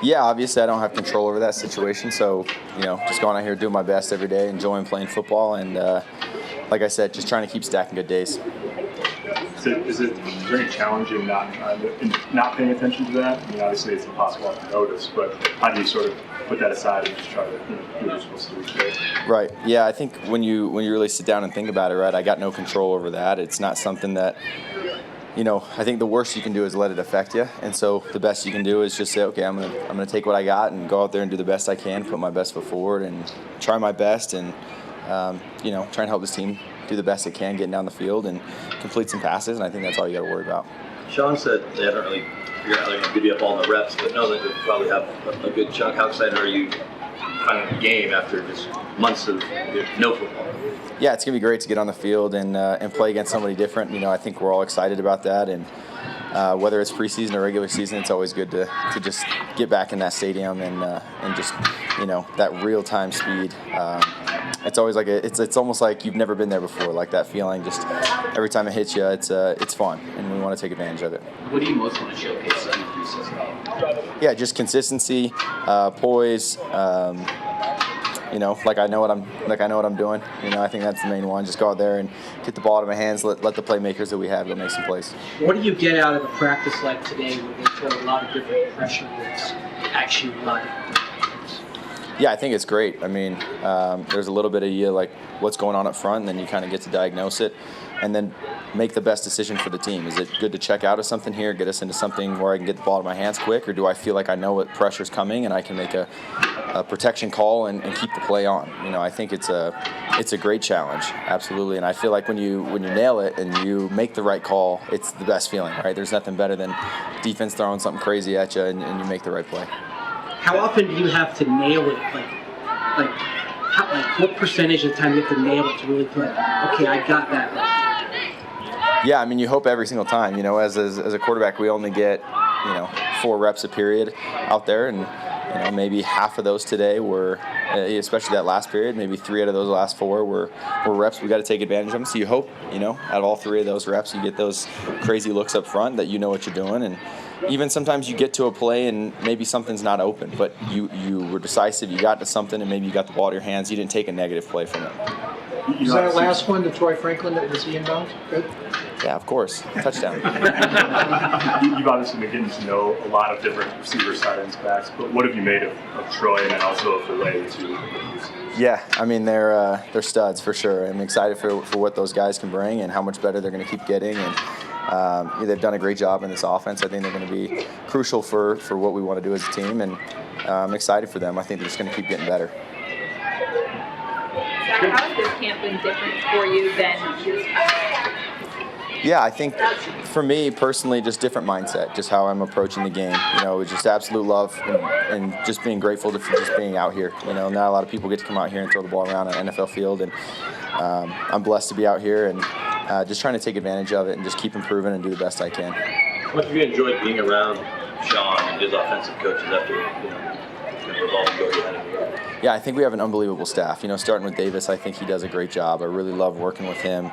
Yeah, obviously I don't have control over that situation, so just going out here doing my best every day, enjoying playing football, and like I said, just trying to keep stacking good days. Is there any challenge in not paying attention to that? I mean, obviously it's impossible to notice, but how do you sort of put that aside and just try to do what you're supposed to do each day? Right. Yeah, I think when you really sit down and think about it, right, I got no control over that. It's not something that I think the worst you can do is let it affect you, and so the best you can do is just say, okay, I'm gonna take what I got and go out there and do the best I can, put my best foot forward, and try my best, and try and help this team do the best it can, getting down the field and complete some passes, and I think that's all you got to worry about. Sean said they haven't really figured out how they're going to divvy up all the reps, but know that they'll probably have a good chunk. How excited are you kind of the game after just months of no football? Yeah, it's going to be great to get on the field and play against somebody different. I think we're all excited about that, and whether it's preseason or regular season, it's always good to just get back in that stadium and just that real-time speed. It's always like it's almost like you've never been there before. Like that feeling, just every time it hits you, it's fun, and we want to take advantage of it. What do you most want to showcase in the preseason? Yeah, just consistency, poise. Like I know what I'm doing. I think that's the main one. Just go out there and get the ball out of my hands. Let the playmakers that we have go make some plays. What do you get out of the practice like today, where they throw a lot of different pressure looks, actually a lot of different things? Yeah, I think it's great. I mean, there's a little bit of like what's going on up front, and then you kind of get to diagnose it, and then make the best decision for the team. Is it good to check out of something here, get us into something where I can get the ball out of my hands quick, or do I feel like I know what pressure's coming and I can make a protection call and keep the play on? I think it's a great challenge, absolutely. And I feel like when you nail it and you make the right call, it's the best feeling, right? There's nothing better than defense throwing something crazy at you and you make the right play. How often do you have to nail it? Like what percentage of the time you have to nail it to really feel like, okay, I got that right? Yeah, I mean, you hope every single time. As a quarterback, we only get 4 reps a period out there, and maybe half of those today were, especially that last period, maybe 3 out of those last 4 were reps we got to take advantage of them. So you hope, out of all 3 of those reps, you get those crazy looks up front that you know what you're doing. And even sometimes you get to a play and maybe something's not open, but you were decisive, you got to something, and maybe you got the ball to your hands. You didn't take a negative play from it. Was that last one to Troy Franklin that was the inbound? Good. Yeah, of course. Touchdown. You've obviously been getting to know a lot of different receivers, tight ends, backs, but what have you made of Troy and then also of Filet too? Yeah, I mean, they're studs for sure. I'm excited for what those guys can bring and how much better they're going to keep getting. And they've done a great job in this offense. I think they're going to be crucial for what we want to do as a team, and I'm excited for them. I think they're just going to keep getting better. Zach, how has this camp been different for you than years past? Yeah, I think for me personally, just different mindset, just how I'm approaching the game. Just absolute love and just being grateful for just being out here. Not a lot of people get to come out here and throw the ball around an NFL field, and I'm blessed to be out here and just trying to take advantage of it and just keep improving and do the best I can. How much have you enjoyed being around Sean and his offensive coaches after revolving door behind him? Yeah, I think we have an unbelievable staff. Starting with Davis, I think he does a great job. I really love working with him.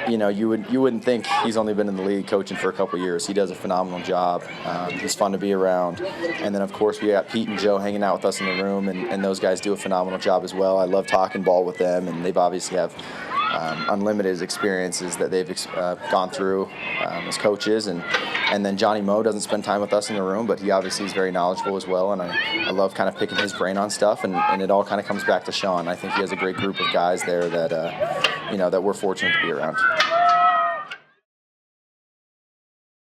You wouldn't think he's only been in the league coaching for a couple years. He does a phenomenal job. He's fun to be around. And then, of course, we got Pete and Joe hanging out with us in the room, and those guys do a phenomenal job as well. I love talking ball with them, and they've obviously have unlimited experiences that they've gone through as coaches. And then Johnny Moe doesn't spend time with us in the room, but he obviously is very knowledgeable as well, and I love kind of picking his brain on stuff, and it all kind of comes back to Sean. I think he has a great group of guys there that that we're fortunate to be around.